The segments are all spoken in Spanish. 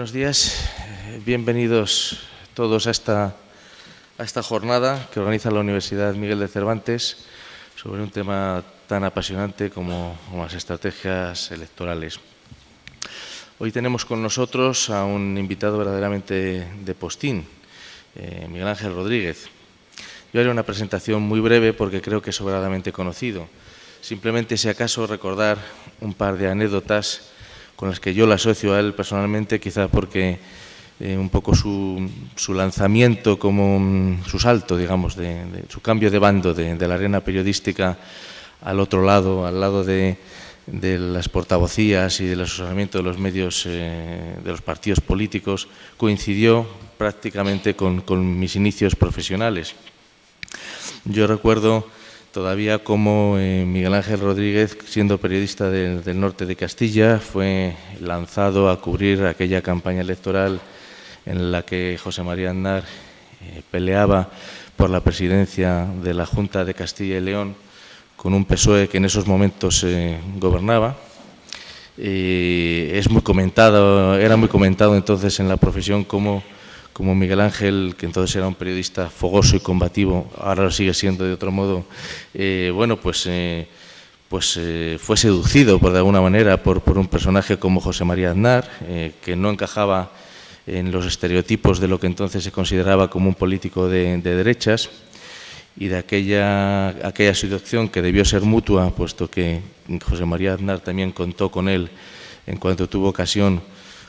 Buenos días, bienvenidos todos a esta jornada que organiza la Universidad Miguel de Cervantes sobre un tema tan apasionante como las estrategias electorales. Hoy tenemos con nosotros a un invitado verdaderamente de postín, Miguel Ángel Rodríguez. Yo haré una presentación muy breve porque creo que es sobradamente conocido. Simplemente, si acaso, recordar un par de anécdotas con las que yo le asocio a él personalmente, quizá porque un poco su lanzamiento, como su salto, digamos, de su cambio de bando de la arena periodística al otro lado, al lado de las portavocías y del asesoramiento de los medios, de los partidos políticos, coincidió prácticamente con mis inicios profesionales. Yo recuerdo todavía como Miguel Ángel Rodríguez, siendo periodista del norte de Castilla, fue lanzado a cubrir aquella campaña electoral en la que José María Aznar peleaba por la presidencia de la Junta de Castilla y León con un PSOE que en esos momentos gobernaba. Era muy comentado entonces en la profesión como Miguel Ángel, que entonces era un periodista fogoso y combativo, ahora lo sigue siendo de otro modo, fue seducido de alguna manera por un personaje como José María Aznar, que no encajaba en los estereotipos de lo que entonces se consideraba como un político de derechas, y de aquella situación que debió ser mutua, puesto que José María Aznar también contó con él en cuanto tuvo ocasión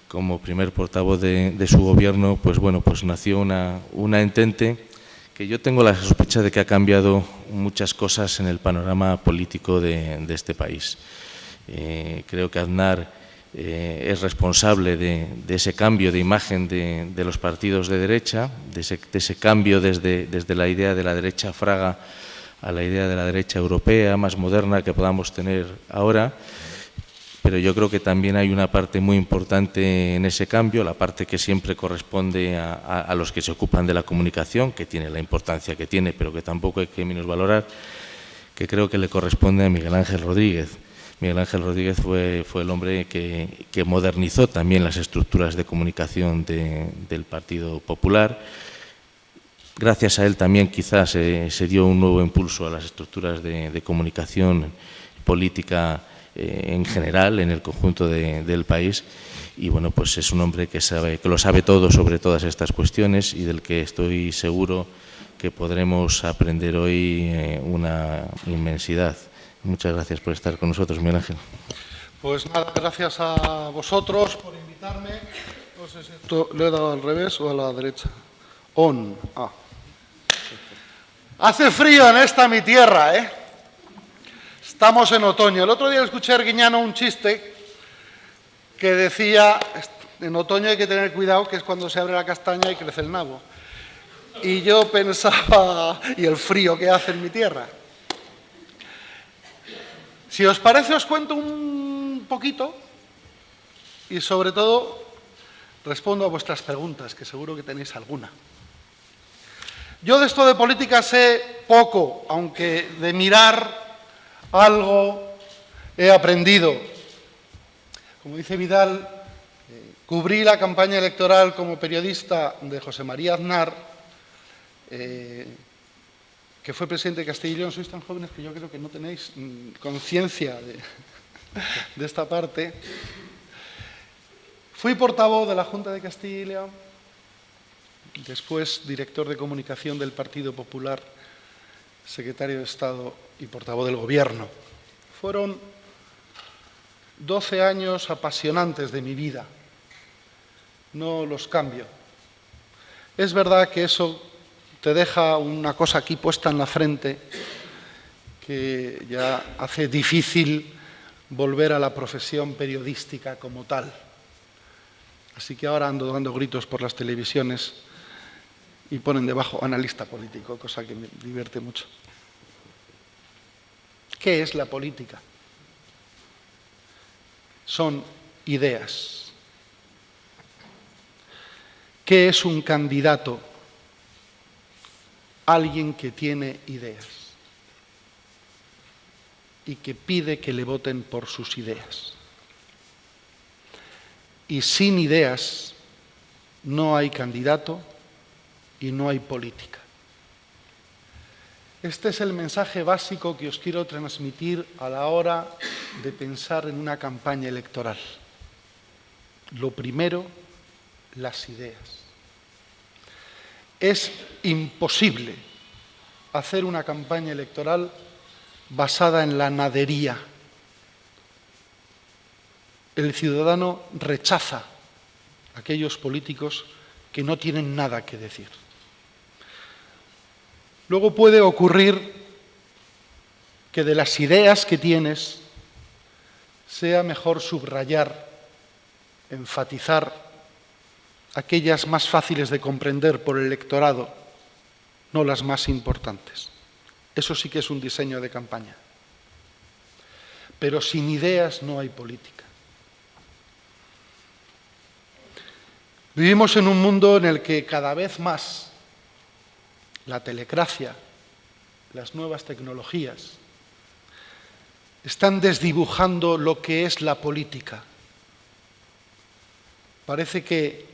como primer portavoz de su gobierno. Pues nació una entente que yo tengo la sospecha de que ha cambiado muchas cosas en el panorama político de este país. Creo que Aznar es responsable de ese cambio de imagen de los partidos de derecha, de ese cambio desde la idea de la derecha fraga a la idea de la derecha europea, más moderna, que podamos tener ahora. Pero yo creo que también hay una parte muy importante en ese cambio, la parte que siempre corresponde a los que se ocupan de la comunicación, que tiene la importancia que tiene, pero que tampoco hay que menosvalorar, que creo que le corresponde a Miguel Ángel Rodríguez. Miguel Ángel Rodríguez fue el hombre que modernizó también las estructuras de comunicación del Partido Popular. Gracias a él también quizás se dio un nuevo impulso a las estructuras de comunicación política en general, en el conjunto del país. Y pues es un hombre que lo sabe todo sobre todas estas cuestiones y del que estoy seguro que podremos aprender hoy una inmensidad. Muchas gracias por estar con nosotros, Miguel Ángel. Pues nada, gracias a vosotros por invitarme. No sé si esto lo he dado al revés o a la derecha. On. Ah. Hace frío en esta mi tierra, ¿eh? Estamos en otoño. El otro día escuché a Arguiñano un chiste que decía: en otoño hay que tener cuidado, que es cuando se abre la castaña y crece el nabo. Y yo pensaba, y el frío que hace en mi tierra. Si os parece, os cuento un poquito y, sobre todo, respondo a vuestras preguntas, que seguro que tenéis alguna. Yo de esto de política sé poco, aunque de mirar algo he aprendido. Como dice Vidal, cubrí la campaña electoral como periodista de José María Aznar, que fue presidente de Castilla y León. Sois tan jóvenes que yo creo que no tenéis conciencia de esta parte. Fui portavoz de la Junta de Castilla y León, después director de comunicación del Partido Popular, secretario de Estado y portavoz del Gobierno. Fueron 12 años apasionantes de mi vida. No los cambio. Es verdad que eso te deja una cosa aquí puesta en la frente que ya hace difícil volver a la profesión periodística como tal. Así que ahora ando dando gritos por las televisiones y ponen debajo analista político, cosa que me divierte mucho. ¿Qué es la política? Son ideas. ¿Qué es un candidato? Alguien que tiene ideas y que pide que le voten por sus ideas. Y sin ideas no hay candidato y no hay política. Este es el mensaje básico que os quiero transmitir a la hora de pensar en una campaña electoral. Lo primero, las ideas. Es imposible hacer una campaña electoral basada en la nadería. El ciudadano rechaza a aquellos políticos que no tienen nada que decir. Luego puede ocurrir que de las ideas que tienes sea mejor subrayar, enfatizar aquellas más fáciles de comprender por el electorado, no las más importantes. Eso sí que es un diseño de campaña. Pero sin ideas no hay política. Vivimos en un mundo en el que cada vez más la telecracia, las nuevas tecnologías, están desdibujando lo que es la política. Parece que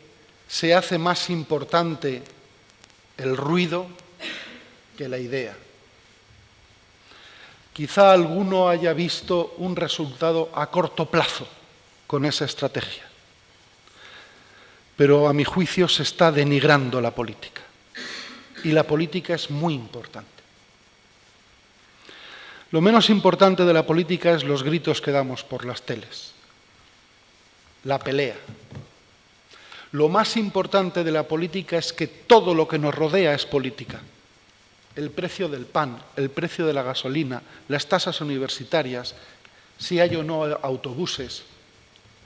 se hace más importante el ruido que la idea. Quizá alguno haya visto un resultado a corto plazo con esa estrategia, pero a mi juicio se está denigrando la política. Y la política es muy importante. Lo menos importante de la política es los gritos que damos por las teles, la pelea. Lo más importante de la política es que todo lo que nos rodea es política. El precio del pan, el precio de la gasolina, las tasas universitarias, si hay o no autobuses,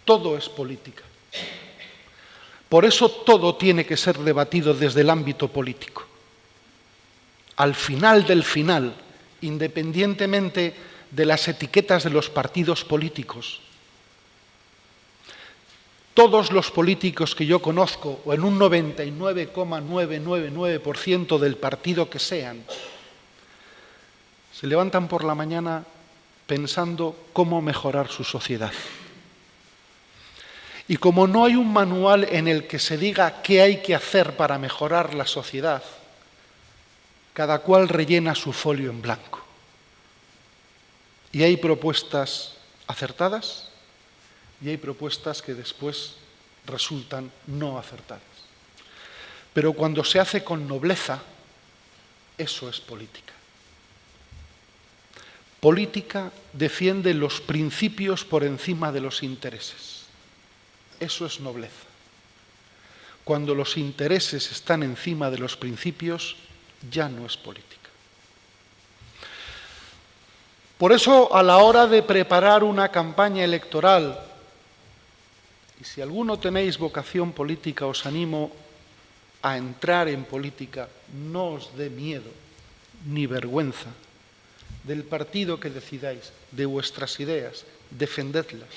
todo es política. Por eso todo tiene que ser debatido desde el ámbito político. Al final del final, independientemente de las etiquetas de los partidos políticos, todos los políticos que yo conozco, o en un 99,999% del partido que sean, se levantan por la mañana pensando cómo mejorar su sociedad. Y como no hay un manual en el que se diga qué hay que hacer para mejorar la sociedad, cada cual rellena su folio en blanco. Y hay propuestas acertadas y hay propuestas que después resultan no acertadas. Pero cuando se hace con nobleza, eso es política. Política defiende los principios por encima de los intereses. Eso es nobleza. Cuando los intereses están encima de los principios, ya no es política. Por eso, a la hora de preparar una campaña electoral, y si alguno tenéis vocación política, os animo a entrar en política, no os dé miedo ni vergüenza del partido que decidáis, de vuestras ideas, defendedlas.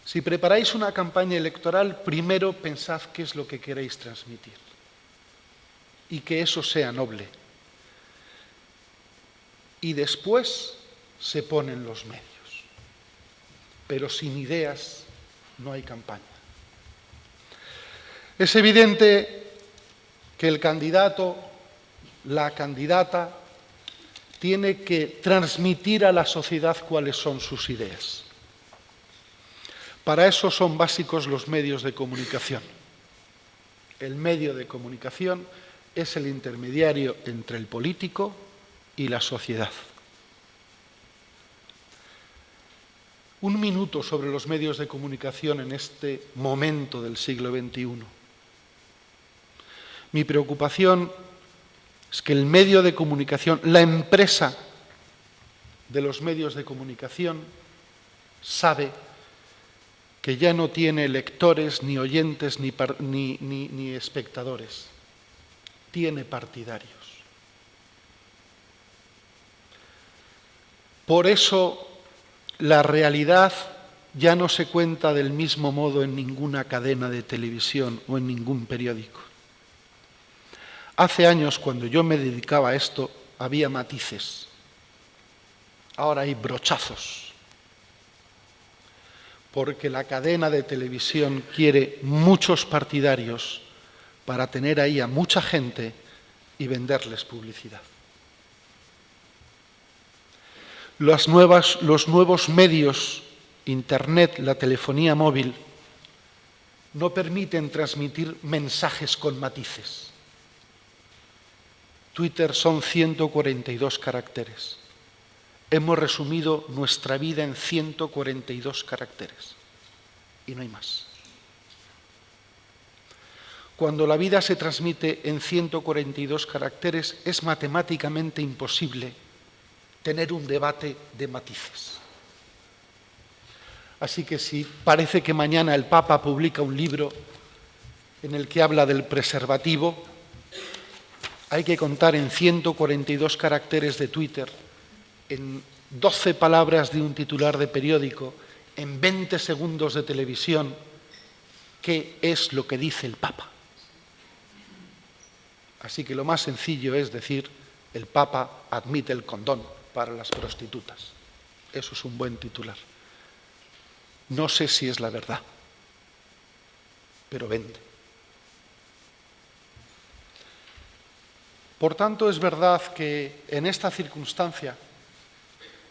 Si preparáis una campaña electoral, primero pensad qué es lo que queréis transmitir y que eso sea noble. Y después se ponen los medios. Pero sin ideas no hay campaña. Es evidente que el candidato, la candidata, tiene que transmitir a la sociedad cuáles son sus ideas. Para eso son básicos los medios de comunicación. El medio de comunicación es el intermediario entre el político y la sociedad. Un minuto sobre los medios de comunicación en este momento del siglo XXI. Mi preocupación es que el medio de comunicación, la empresa de los medios de comunicación, sabe que ya no tiene lectores, ni oyentes, ni espectadores. Tiene partidarios. Por eso la realidad ya no se cuenta del mismo modo en ninguna cadena de televisión o en ningún periódico. Hace años, cuando yo me dedicaba a esto, había matices. Ahora hay brochazos. porque la cadena de televisión quiere muchos partidarios para tener ahí a mucha gente y venderles publicidad. Los nuevos medios, Internet, la telefonía móvil, no permiten transmitir mensajes con matices. Twitter son 142 caracteres. Hemos resumido nuestra vida en 142 caracteres y no hay más. Cuando la vida se transmite en 142 caracteres, es matemáticamente imposible tener un debate de matices. Así que si parece que mañana el Papa publica un libro en el que habla del preservativo, hay que contar en 142 caracteres de Twitter, en 12 palabras de un titular de periódico, en 20 segundos de televisión, qué es lo que dice el Papa. Así que lo más sencillo es decir, el Papa admite el condón para las prostitutas. Eso es un buen titular. No sé si es la verdad, pero vende. Por tanto, es verdad que en esta circunstancia,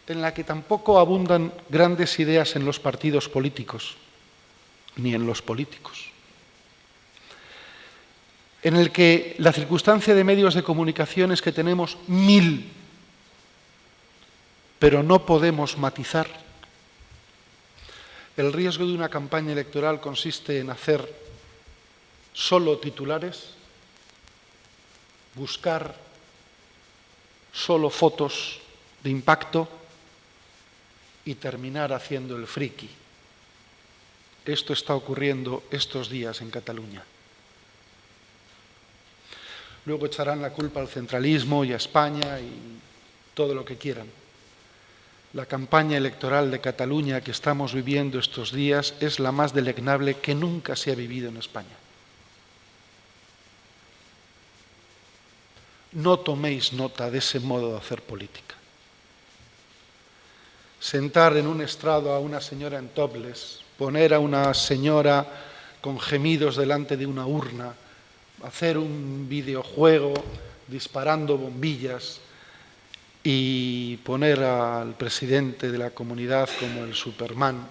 en la que tampoco abundan grandes ideas en los partidos políticos, ni en los políticos, en el que la circunstancia de medios de comunicación es que tenemos 1000, pero no podemos matizar. El riesgo de una campaña electoral consiste en hacer solo titulares, buscar solo fotos de impacto y terminar haciendo el friki. Esto está ocurriendo estos días en Cataluña. Luego echarán la culpa al centralismo y a España y todo lo que quieran. La campaña electoral de Cataluña que estamos viviendo estos días es la más deleznable que nunca se ha vivido en España. No toméis nota de ese modo de hacer política. Sentar en un estrado a una señora en topless, poner a una señora con gemidos delante de una urna, hacer un videojuego disparando bombillas y poner al presidente de la comunidad como el Superman,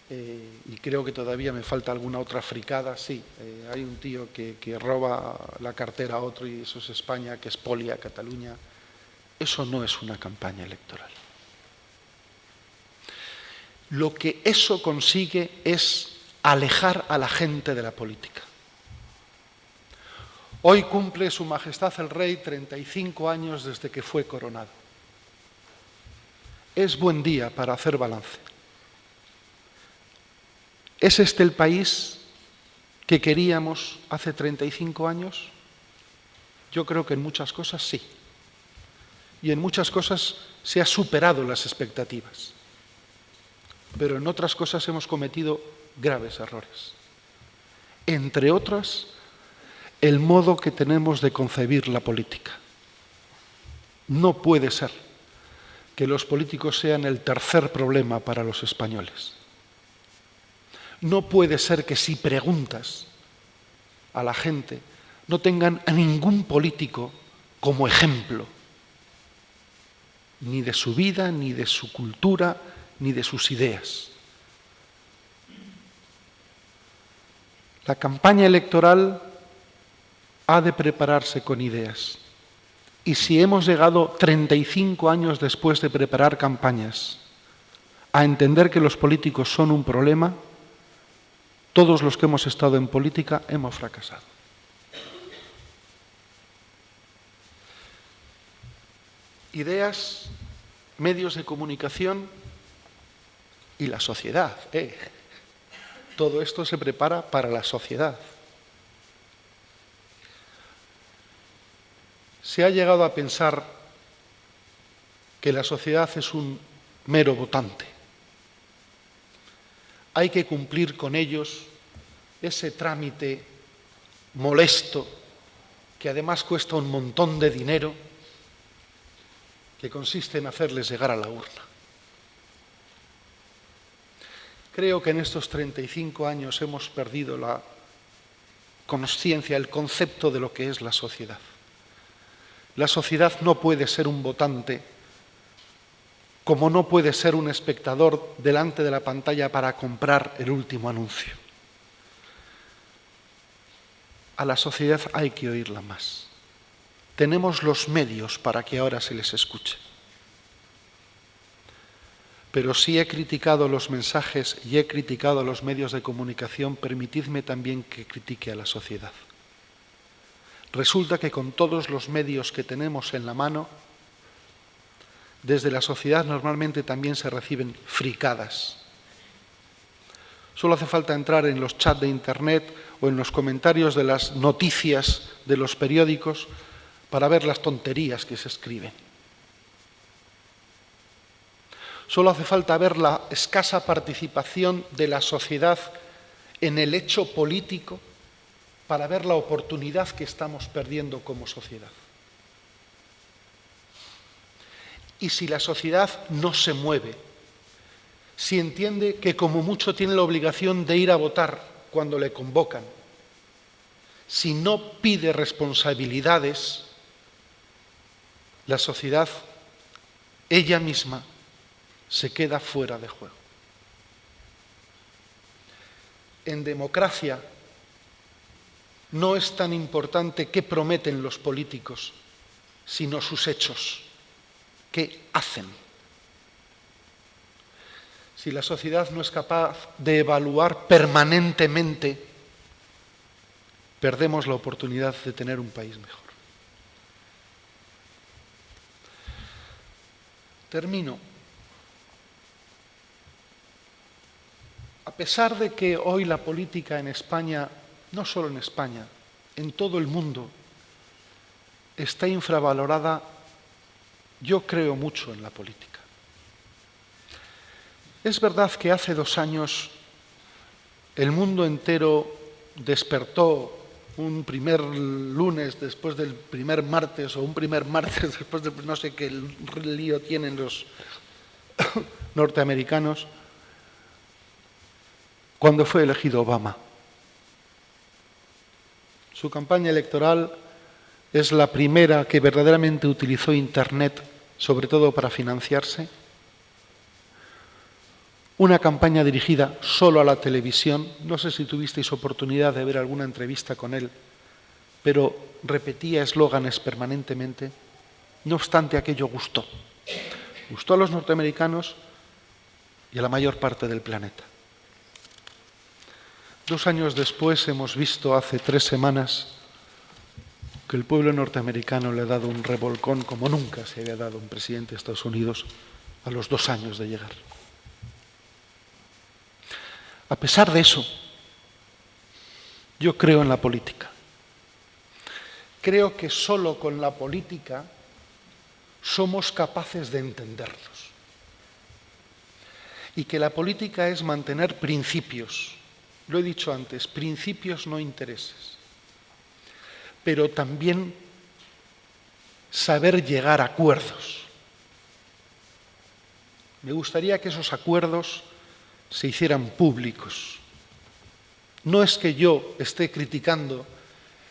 y creo que todavía me falta alguna otra fricada, sí, hay un tío que roba la cartera a otro y eso es España, que expolia Cataluña. Eso no es una campaña electoral. Lo que eso consigue es alejar a la gente de la política. Hoy cumple Su Majestad el Rey 35 años desde que fue coronado. Es buen día para hacer balance. ¿Es este el país que queríamos hace 35 años? Yo creo que en muchas cosas sí. Y en muchas cosas se han superado las expectativas. Pero en otras cosas hemos cometido graves errores. Entre otras, el modo que tenemos de concebir la política. No puede ser que los políticos sean el tercer problema para los españoles. No puede ser que si preguntas a la gente no tengan a ningún político como ejemplo, ni de su vida, ni de su cultura, ni de sus ideas. La campaña electoral ha de prepararse con ideas. Y si hemos llegado 35 años después de preparar campañas a entender que los políticos son un problema, todos los que hemos estado en política hemos fracasado. Ideas, medios de comunicación y la sociedad. Todo esto se prepara para la sociedad. Se ha llegado a pensar que la sociedad es un mero votante. Hay que cumplir con ellos ese trámite molesto, que además cuesta un montón de dinero, que consiste en hacerles llegar a la urna. Creo que en estos 35 años hemos perdido la consciencia, el concepto de lo que es la sociedad. La sociedad no puede ser un votante, como no puede ser un espectador delante de la pantalla para comprar el último anuncio. A la sociedad hay que oírla más. Tenemos los medios para que ahora se les escuche. Pero si he criticado los mensajes y he criticado los medios de comunicación, permitidme también que critique a la sociedad. Resulta que con todos los medios que tenemos en la mano, desde la sociedad normalmente también se reciben fricadas. Solo hace falta entrar en los chats de Internet o en los comentarios de las noticias de los periódicos para ver las tonterías que se escriben. Solo hace falta ver la escasa participación de la sociedad en el hecho político para ver la oportunidad que estamos perdiendo como sociedad. Y si la sociedad no se mueve, si entiende que como mucho tiene la obligación de ir a votar cuando le convocan, si no pide responsabilidades, la sociedad, ella misma, se queda fuera de juego. En democracia no es tan importante qué prometen los políticos, sino sus hechos, qué hacen. Si la sociedad no es capaz de evaluar permanentemente, perdemos la oportunidad de tener un país mejor. Termino. A pesar de que hoy la política en España, no solo en España, en todo el mundo, está infravalorada, yo creo mucho en la política. Es verdad que hace 2 años el mundo entero despertó un primer lunes después del primer martes o un primer martes después de no sé qué lío tienen los norteamericanos, cuando fue elegido Obama. Su campaña electoral es la primera que verdaderamente utilizó Internet, sobre todo para financiarse. Una campaña dirigida solo a la televisión. No sé si tuvisteis oportunidad de ver alguna entrevista con él, pero repetía eslóganes permanentemente. No obstante, aquello gustó. Gustó a los norteamericanos y a la mayor parte del planeta. 2 años después hemos visto, hace 3 semanas, que el pueblo norteamericano le ha dado un revolcón como nunca se había dado un presidente de Estados Unidos a los 2 años de llegar. A pesar de eso, yo creo en la política. Creo que solo con la política somos capaces de entendernos. Y que la política es mantener principios. Lo he dicho antes, principios no intereses. Pero también saber llegar a acuerdos. Me gustaría que esos acuerdos se hicieran públicos. No es que yo esté criticando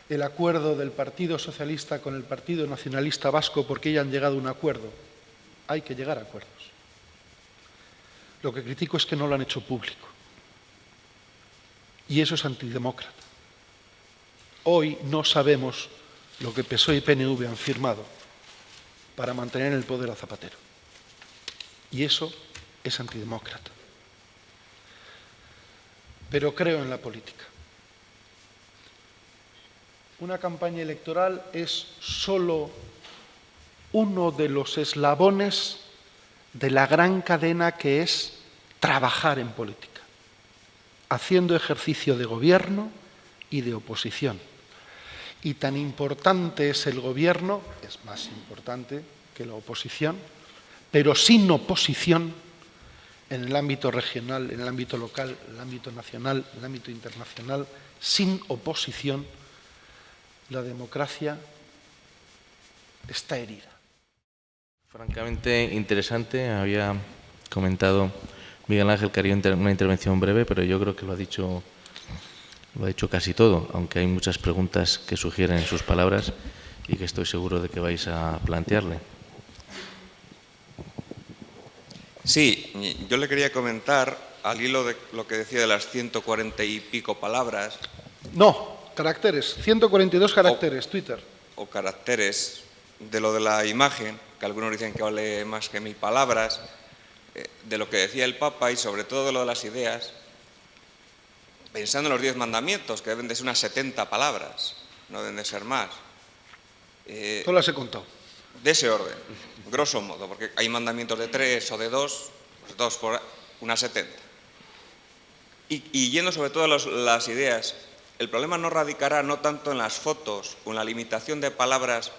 el acuerdo del Partido Socialista con el Partido Nacionalista Vasco porque hayan llegado a un acuerdo. Hay que llegar a acuerdos. Lo que critico es que no lo han hecho público. Y eso es antidemócrata. Hoy no sabemos lo que PSOE y PNV han firmado para mantener en el poder a Zapatero. Y eso es antidemócrata. Pero creo en la política. Una campaña electoral es solo uno de los eslabones de la gran cadena que es trabajar en política, haciendo ejercicio de gobierno y de oposición. Y tan importante es el gobierno, es más importante que la oposición, pero sin oposición en el ámbito regional, en el ámbito local, en el ámbito nacional, en el ámbito internacional, sin oposición, la democracia está herida. Francamente interesante, había comentado Miguel Ángel quería una intervención breve, pero yo creo que lo ha dicho casi todo, aunque hay muchas preguntas que sugieren sus palabras y que estoy seguro de que vais a plantearle. Sí, yo le quería comentar, al hilo de lo que decía de las 140 y pico palabras. No, caracteres, 142 caracteres, Twitter. O caracteres, de lo de la imagen, que algunos dicen que vale más que 1000 palabras, de lo que decía el Papa y sobre todo de lo de las ideas, pensando en los 10 mandamientos, que deben de ser unas 70 palabras, no deben de ser más. Todas las he contado. De ese orden, grosso modo, porque hay mandamientos de 3 o de 2, pues 2 por unas 70. Y yendo sobre todo a las ideas, el problema no radicará no tanto en las fotos o en la limitación de palabras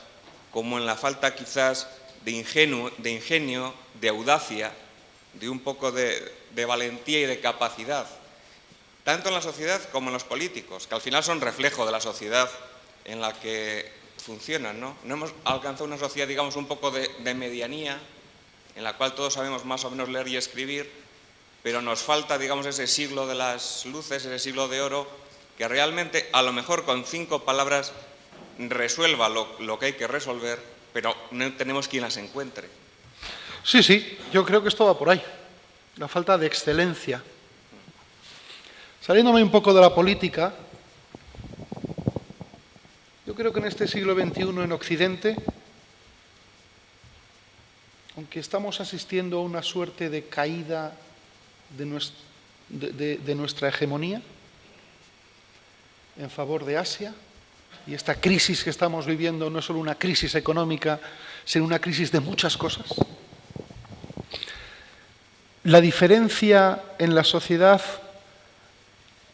como en la falta quizás de ingenio, de audacia, de un poco de valentía y de capacidad, tanto en la sociedad como en los políticos, que al final son reflejo de la sociedad en la que funcionan, ¿no? No hemos alcanzado una sociedad, digamos, un poco de medianía, en la cual todos sabemos más o menos leer y escribir, pero nos falta, digamos, ese siglo de las luces, ese siglo de oro, que realmente, a lo mejor con 5 palabras, resuelva lo que hay que resolver, pero no tenemos quien las encuentre. Sí, sí, yo creo que esto va por ahí. La falta de excelencia. Saliéndome un poco de la política, yo creo que en este siglo XXI en Occidente, aunque estamos asistiendo a una suerte de caída de nuestra hegemonía en favor de Asia, y esta crisis que estamos viviendo no es solo una crisis económica, sino una crisis de muchas cosas. La diferencia en la sociedad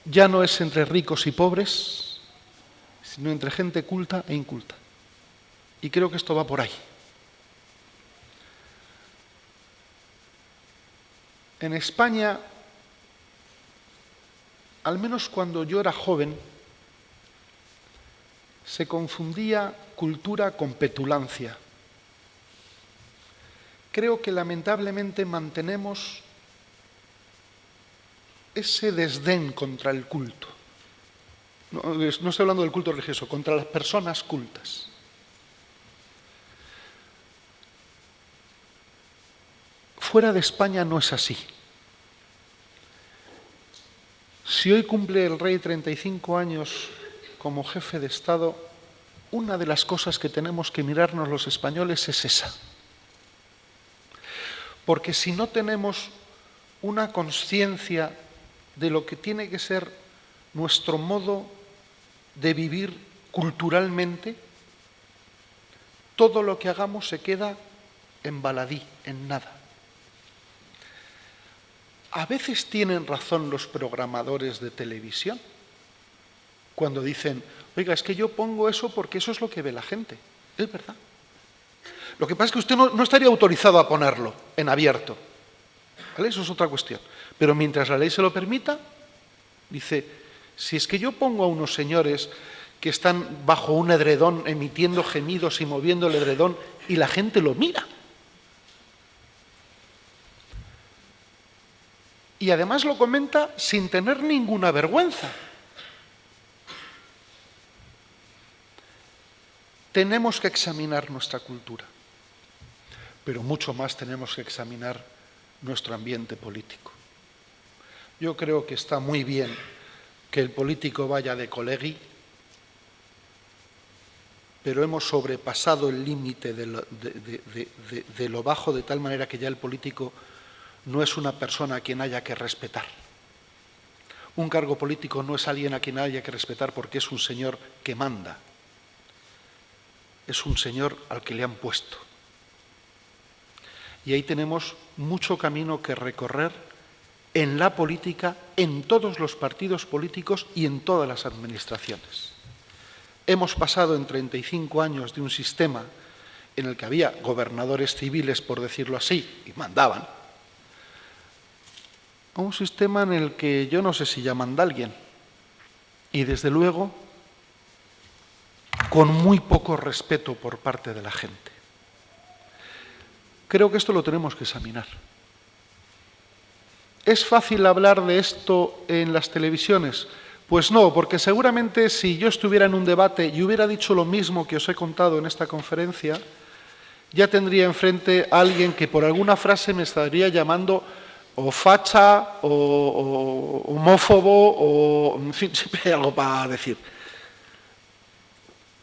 ya no es entre ricos y pobres, sino entre gente culta e inculta. Y creo que esto va por ahí. En España, al menos cuando yo era joven, se confundía cultura con petulancia. Creo que lamentablemente mantenemos ese desdén contra el culto. No estoy hablando del culto religioso, contra las personas cultas. Fuera de España no es así. Si hoy cumple el rey 35 años como jefe de Estado, una de las cosas que tenemos que mirarnos los españoles es esa. Porque si no tenemos una conciencia de lo que tiene que ser nuestro modo de vivir culturalmente, todo lo que hagamos se queda en baladí, en nada. A veces tienen razón los programadores de televisión cuando dicen, oiga, es que yo pongo eso porque eso es lo que ve la gente. Es verdad. Lo que pasa es que usted no estaría autorizado a ponerlo en abierto. ¿Vale? Eso es otra cuestión. Pero mientras la ley se lo permita, dice, si es que yo pongo a unos señores que están bajo un edredón emitiendo gemidos y moviendo el edredón y la gente lo mira. Y además lo comenta sin tener ninguna vergüenza. Tenemos que examinar nuestra cultura, pero mucho más tenemos que examinar nuestro ambiente político. Yo creo que está muy bien que el político vaya de colegui, pero hemos sobrepasado el límite de lo bajo de tal manera que ya el político no es una persona a quien haya que respetar. Un cargo político no es alguien a quien haya que respetar porque es un señor que manda. Es un señor al que le han puesto. Y ahí tenemos mucho camino que recorrer en la política, en todos los partidos políticos y en todas las administraciones. Hemos pasado en 35 años de un sistema en el que había gobernadores civiles, por decirlo así, y mandaban, a un sistema en el que yo no sé si ya manda alguien. Y desde luego, con muy poco respeto por parte de la gente. Creo que esto lo tenemos que examinar. ¿Es fácil hablar de esto en las televisiones? Pues no, porque seguramente si yo estuviera en un debate y hubiera dicho lo mismo que os he contado en esta conferencia, ya tendría enfrente a alguien que por alguna frase me estaría llamando o facha, o homófobo, o en fin, siempre hay algo para decir.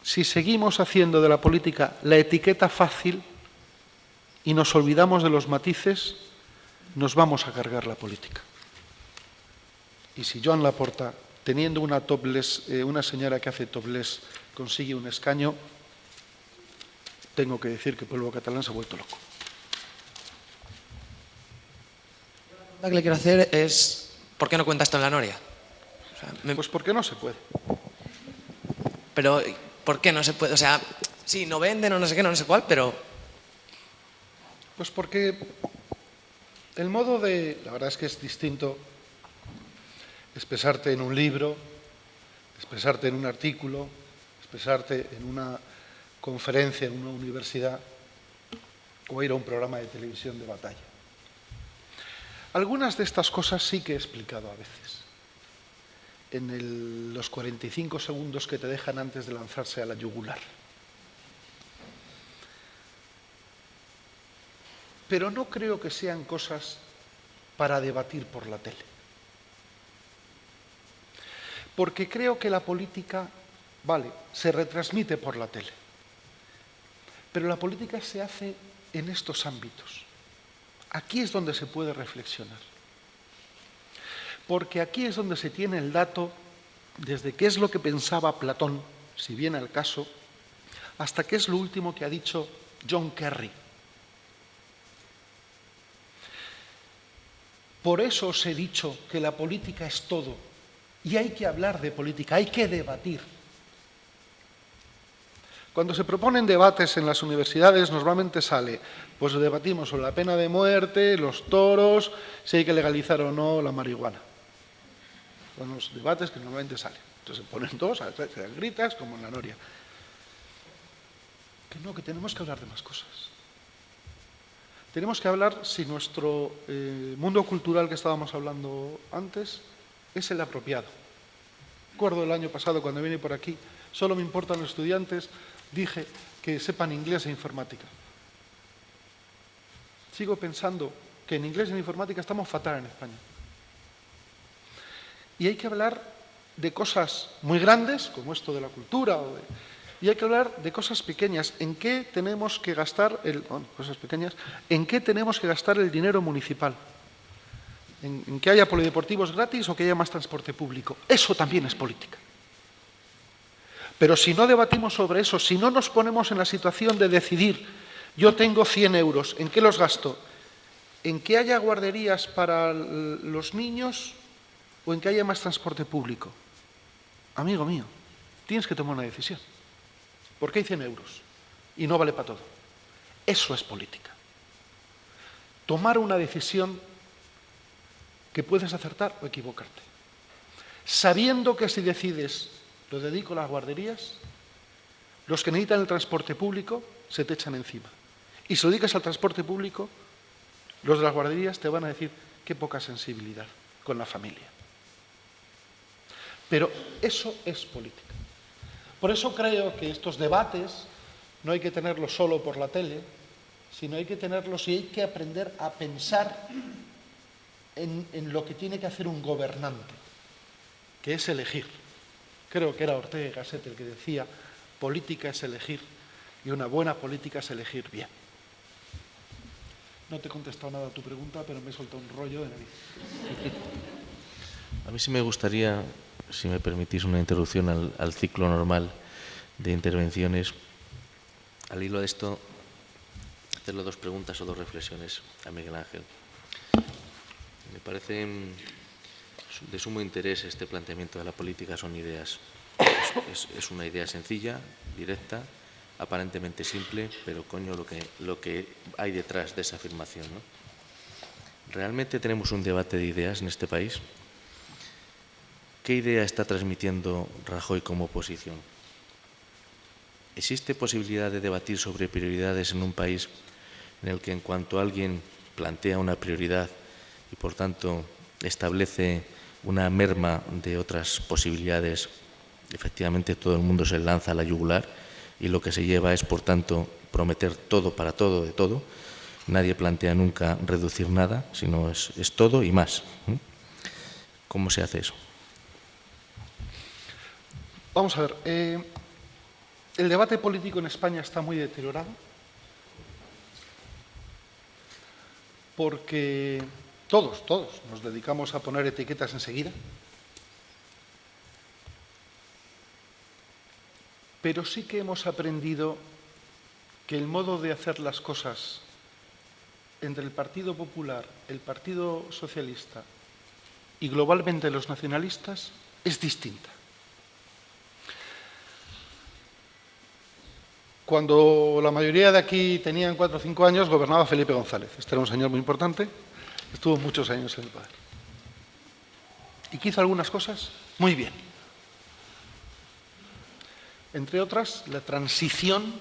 Si seguimos haciendo de la política la etiqueta fácil y nos olvidamos de los matices, nos vamos a cargar la política. Y si Joan Laporta, teniendo una señora que hace topless, consigue un escaño, tengo que decir que el pueblo catalán se ha vuelto loco. La que le quiero hacer es, ¿por qué no cuenta esto en la Noria? O sea, Pues porque no se puede. Pero, ¿por qué no se puede? O sea, sí, no venden o no sé qué, no sé cuál, pero... Pues porque el modo de... La verdad es que es distinto expresarte en un libro, expresarte en un artículo, expresarte en una conferencia en una universidad o ir a un programa de televisión de batalla. Algunas de estas cosas sí que he explicado a veces. En los 45 segundos que te dejan antes de lanzarse a la yugular. Pero no creo que sean cosas para debatir por la tele. Porque creo que la política, vale, se retransmite por la tele. Pero la política se hace en estos ámbitos. Aquí es donde se puede reflexionar. Porque aquí es donde se tiene el dato desde qué es lo que pensaba Platón, si viene al caso, hasta qué es lo último que ha dicho John Kerry. Por eso os he dicho que la política es todo y hay que hablar de política, hay que debatir. Cuando se proponen debates en las universidades normalmente sale, pues debatimos sobre la pena de muerte, los toros, si hay que legalizar o no la marihuana. Son los debates que normalmente salen. Entonces se ponen dos, se dan gritas, como en la Noria. Que no, que tenemos que hablar de más cosas. Tenemos que hablar si nuestro mundo cultural que estábamos hablando antes es el apropiado. Recuerdo el año pasado cuando vine por aquí, solo me importan los estudiantes, dije que sepan inglés e informática. Sigo pensando que en inglés e en informática estamos fatal en España. Y hay que hablar de cosas muy grandes, como esto de la cultura, y hay que hablar de cosas pequeñas. ¿En qué tenemos que gastar ¿en qué tenemos que gastar el dinero municipal? ¿En que haya polideportivos gratis o que haya más transporte público? Eso también es política. Pero si no debatimos sobre eso, si no nos ponemos en la situación de decidir, yo tengo 100 euros, ¿en qué los gasto? ¿En que haya guarderías para los niños o en que haya más transporte público? Amigo mío, tienes que tomar una decisión. ¿Por qué hay 100 euros? Y no vale para todo. Eso es política. Tomar una decisión que puedes acertar o equivocarte. Sabiendo que si decides, lo dedico a las guarderías, los que necesitan el transporte público se te echan encima. Y si lo dedicas al transporte público, los de las guarderías te van a decir qué poca sensibilidad con la familia. Pero eso es política. Por eso creo que estos debates no hay que tenerlos solo por la tele, sino hay que tenerlos y hay que aprender a pensar en lo que tiene que hacer un gobernante, que es elegir. Creo que era Ortega y Gasset el que decía, política es elegir y una buena política es elegir bien. No te he contestado nada a tu pregunta, pero me he soltado un rollo de nariz. A mí sí me gustaría, si me permitís una introducción al ciclo normal de intervenciones, al hilo de esto, hacerle dos preguntas o dos reflexiones a Miguel Ángel. Me parece de sumo interés este planteamiento de la política, son ideas. Es una idea sencilla, directa, aparentemente simple, pero coño lo que hay detrás de esa afirmación, ¿no? ¿Realmente tenemos un debate de ideas en este país? ¿Qué idea está transmitiendo Rajoy como oposición? ¿Existe posibilidad de debatir sobre prioridades en un país en el que en cuanto alguien plantea una prioridad y por tanto establece una merma de otras posibilidades, efectivamente todo el mundo se lanza a la yugular y lo que se lleva es, por tanto, prometer todo para todo de todo. Nadie plantea nunca reducir nada, sino es todo y más. ¿Cómo se hace eso? Vamos a ver, el debate político en España está muy deteriorado porque todos nos dedicamos a poner etiquetas enseguida, pero sí que hemos aprendido que el modo de hacer las cosas entre el Partido Popular, el Partido Socialista y globalmente los nacionalistas es distinta. Cuando la mayoría de aquí tenían 4 o 5 años, gobernaba Felipe González. Este era un señor muy importante, estuvo muchos años en el poder. Y que hizo algunas cosas muy bien. Entre otras, la transición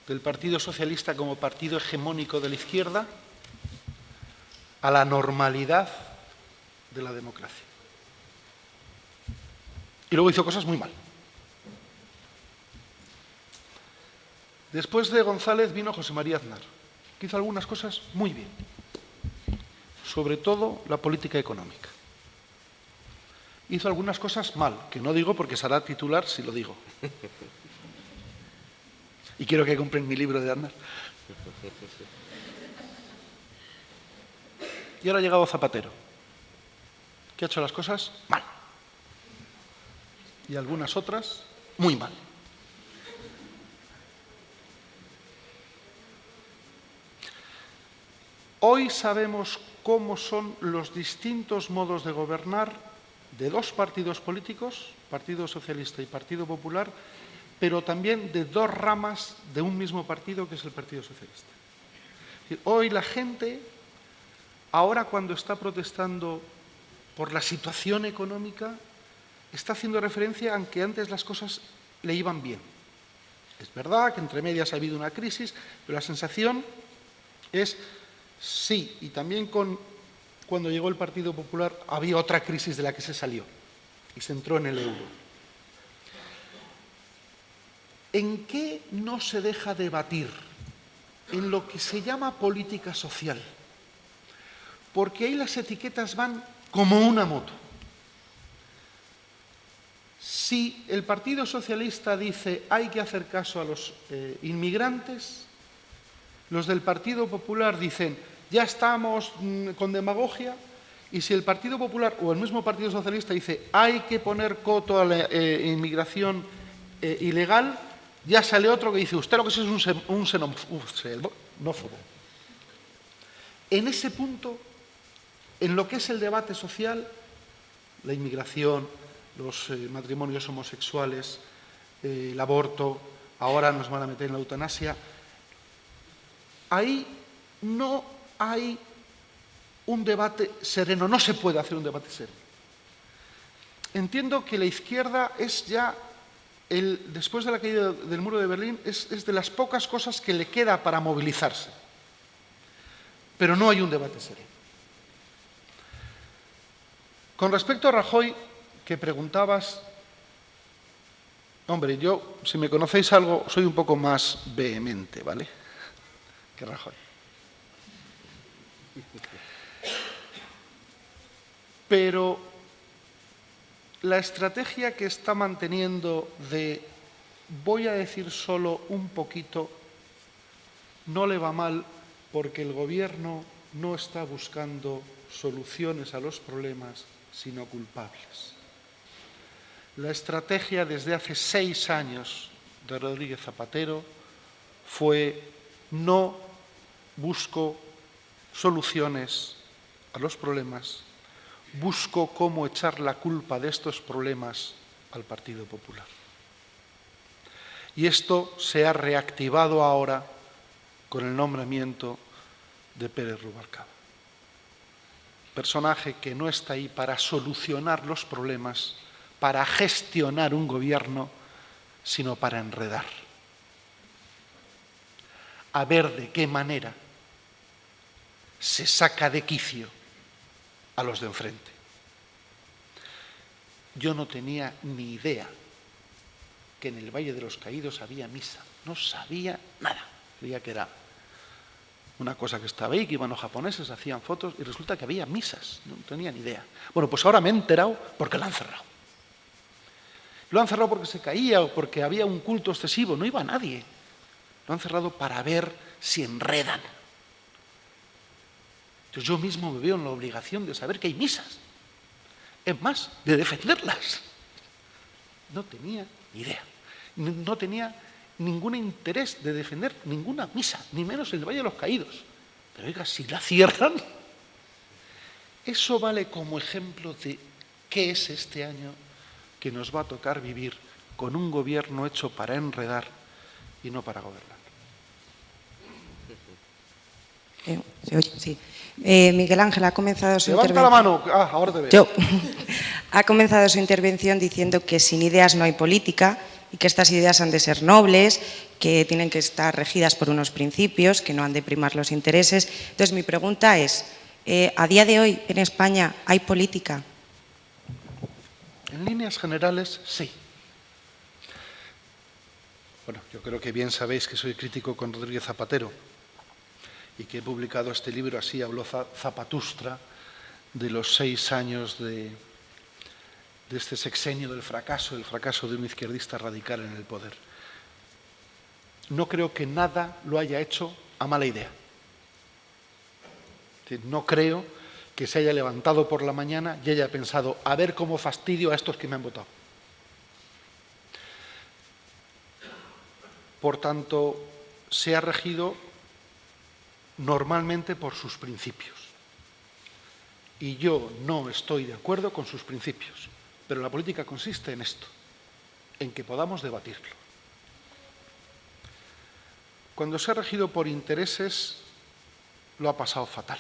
del Partido Socialista como partido hegemónico de la izquierda a la normalidad de la democracia. Y luego hizo cosas muy mal. Después de González vino José María Aznar, que hizo algunas cosas muy bien, sobre todo la política económica. Hizo algunas cosas mal, que no digo porque será titular si lo digo. Y quiero que compren mi libro de Aznar. Y ahora ha llegado Zapatero, que ha hecho las cosas mal. Y algunas otras muy mal. Hoy sabemos cómo son los distintos modos de gobernar de dos partidos políticos, Partido Socialista y Partido Popular, pero también de dos ramas de un mismo partido que es el Partido Socialista. Hoy la gente, ahora cuando está protestando por la situación económica, está haciendo referencia a que antes las cosas le iban bien. Es verdad que entre medias ha habido una crisis, pero la sensación es sí, y también cuando llegó el Partido Popular había otra crisis de la que se salió y se entró en el euro. ¿En qué no se deja debatir? En lo que se llama política social. Porque ahí las etiquetas van como una moto. Si el Partido Socialista dice hay que hacer caso a los inmigrantes, los del Partido Popular dicen ya estamos con demagogia, y si el Partido Popular o el mismo Partido Socialista dice hay que poner coto a la inmigración ilegal, ya sale otro que dice usted lo que es un xenófobo. En ese punto, en lo que es el debate social, la inmigración, los matrimonios homosexuales, el aborto, ahora nos van a meter en la eutanasia, ahí no hay un debate sereno, no se puede hacer un debate sereno. Entiendo que la izquierda es ya, después de la caída del muro de Berlín, es de las pocas cosas que le queda para movilizarse. Pero no hay un debate sereno. Con respecto a Rajoy, que preguntabas, hombre, yo, si me conocéis algo, soy un poco más vehemente, ¿vale?, que Rajoy. Pero la estrategia que está manteniendo de voy a decir solo un poquito no le va mal porque el gobierno no está buscando soluciones a los problemas, sino culpables. La estrategia desde hace 6 años de Rodríguez Zapatero fue no busco soluciones a los problemas, busco cómo echar la culpa de estos problemas al Partido Popular. Y esto se ha reactivado ahora con el nombramiento de Pérez Rubalcaba. Personaje que no está ahí para solucionar los problemas, para gestionar un gobierno, sino para enredar. A ver de qué manera se saca de quicio a los de enfrente. Yo no tenía ni idea que en el Valle de los Caídos había misa. No sabía nada. Creía que era una cosa que estaba ahí, que iban los japoneses, hacían fotos, y resulta que había misas. No tenía ni idea. Bueno, pues ahora me he enterado porque lo han cerrado. Lo han cerrado porque se caía o porque había un culto excesivo. No iba nadie. Lo han cerrado para ver si enredan. Entonces yo mismo me veo en la obligación de saber que hay misas. Es más, de defenderlas. No tenía ni idea. No tenía ningún interés de defender ninguna misa, ni menos el Valle de los Caídos. Pero oiga, si la cierran, eso vale como ejemplo de qué es este año que nos va a tocar vivir con un gobierno hecho para enredar y no para gobernar. Sí. Miguel Ángel ha comenzado su intervención. Levanta la mano. Ahora te veo. Yo. Ha comenzado su intervención diciendo que sin ideas no hay política y que estas ideas han de ser nobles, que tienen que estar regidas por unos principios, que no han de primar los intereses. Entonces, mi pregunta es, ¿a día de hoy en España hay política? En líneas generales, sí. Bueno, yo creo que bien sabéis que soy crítico con Rodríguez Zapatero y que he publicado este libro, así habló Zapatustra, de los 6 años de este sexenio del fracaso, el fracaso de un izquierdista radical en el poder. No creo que nada lo haya hecho a mala idea. No creo que se haya levantado por la mañana y haya pensado, a ver cómo fastidio a estos que me han votado. Por tanto, se ha regido normalmente por sus principios. Y yo no estoy de acuerdo con sus principios. Pero la política consiste en esto, en que podamos debatirlo. Cuando se ha regido por intereses, lo ha pasado fatal.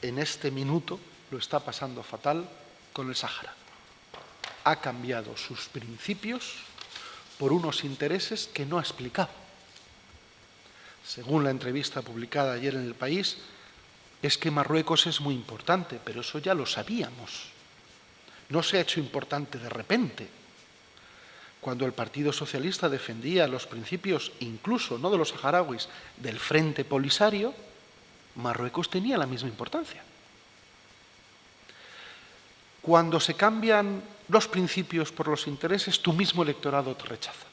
En este minuto lo está pasando fatal con el Sáhara. Ha cambiado sus principios por unos intereses que no ha explicado. Según la entrevista publicada ayer en El País, es que Marruecos es muy importante, pero eso ya lo sabíamos. No se ha hecho importante de repente. Cuando el Partido Socialista defendía los principios, incluso no de los saharauis, del Frente Polisario, Marruecos tenía la misma importancia. Cuando se cambian los principios por los intereses, tu mismo electorado te rechaza.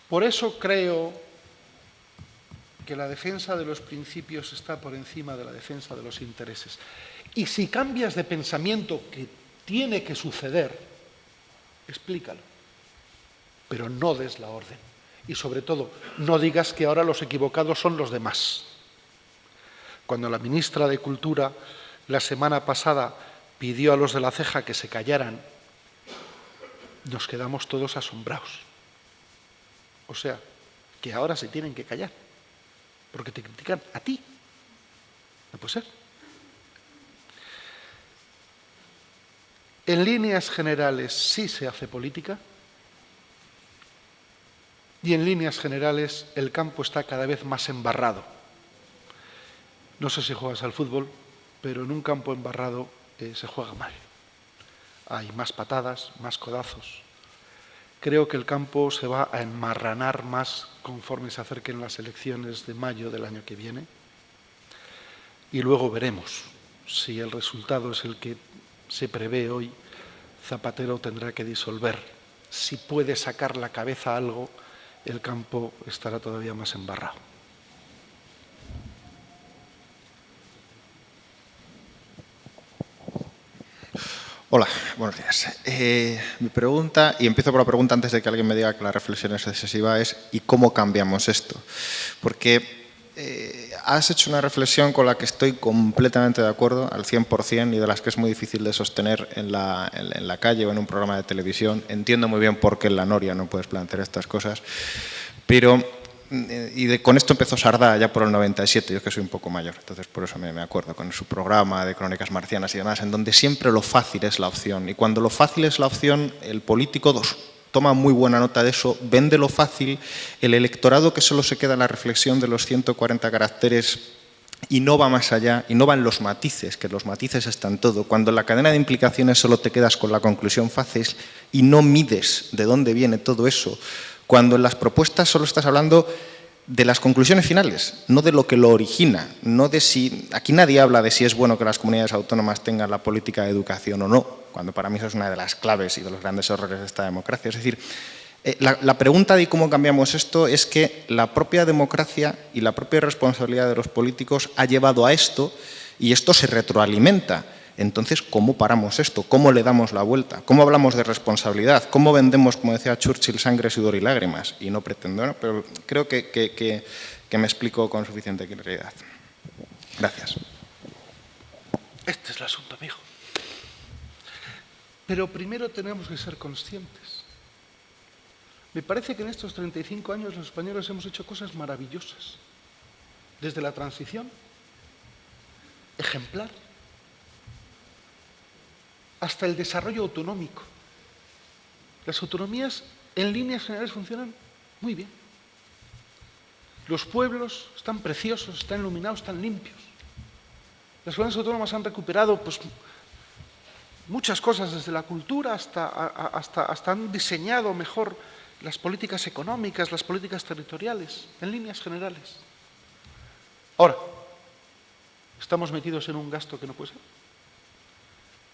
Por eso creo que la defensa de los principios está por encima de la defensa de los intereses. Y si cambias de pensamiento, que tiene que suceder, explícalo, pero no des la orden. Y sobre todo, no digas que ahora los equivocados son los demás. Cuando la ministra de Cultura la semana pasada pidió a los de La Ceja que se callaran, nos quedamos todos asombrados. O sea, que ahora se tienen que callar, porque te critican a ti. No puede ser. En líneas generales sí se hace política y en líneas generales el campo está cada vez más embarrado. No sé si juegas al fútbol, pero en un campo embarrado se juega mal. Hay más patadas, más codazos. Creo que el campo se va a enmarranar más conforme se acerquen las elecciones de mayo del año que viene. Y luego veremos si el resultado es el que se prevé hoy. Zapatero tendrá que disolver. Si puede sacar la cabeza a algo, el campo estará todavía más embarrado. Hola, buenos días. Mi pregunta, y empiezo por la pregunta antes de que alguien me diga que la reflexión es excesiva, es ¿y cómo cambiamos esto? Porque has hecho una reflexión con la que estoy completamente de acuerdo, al 100%, y de las que es muy difícil de sostener en la calle o en un programa de televisión. Entiendo muy bien por qué en la Noria no puedes plantear estas cosas, pero con esto empezó Sardá ya por el 97, yo que soy un poco mayor, entonces por eso me acuerdo, con su programa de Crónicas Marcianas y demás, en donde siempre lo fácil es la opción, y cuando lo fácil es la opción, el político toma muy buena nota de eso, vende lo fácil, el electorado que solo se queda en la reflexión de los 140 caracteres y no va más allá, y no va en los matices, que los matices están todo. Cuando en la cadena de implicaciones solo te quedas con la conclusión fácil y no mides de dónde viene todo eso, cuando en las propuestas solo estás hablando de las conclusiones finales, no de lo que lo origina, no de si... Aquí nadie habla de si es bueno que las comunidades autónomas tengan la política de educación o no, cuando para mí eso es una de las claves y de los grandes errores de esta democracia. Es decir, la pregunta de cómo cambiamos esto es que la propia democracia y la propia responsabilidad de los políticos ha llevado a esto y esto se retroalimenta. Entonces, ¿cómo paramos esto? ¿Cómo le damos la vuelta? ¿Cómo hablamos de responsabilidad? ¿Cómo vendemos, como decía Churchill, sangre, sudor y lágrimas? Y no pretendo, ¿no? Pero creo que me explico con suficiente claridad. Gracias. Este es el asunto, amigo. Pero primero tenemos que ser conscientes. Me parece que en estos 35 años los españoles hemos hecho cosas maravillosas. Desde la transición, ejemplar, hasta el desarrollo autonómico. Las autonomías, en líneas generales, funcionan muy bien. Los pueblos están preciosos, están iluminados, están limpios. Las comunidades autónomas han recuperado pues, muchas cosas, desde la cultura hasta han diseñado mejor las políticas económicas, las políticas territoriales, en líneas generales. Ahora, estamos metidos en un gasto que no puede ser.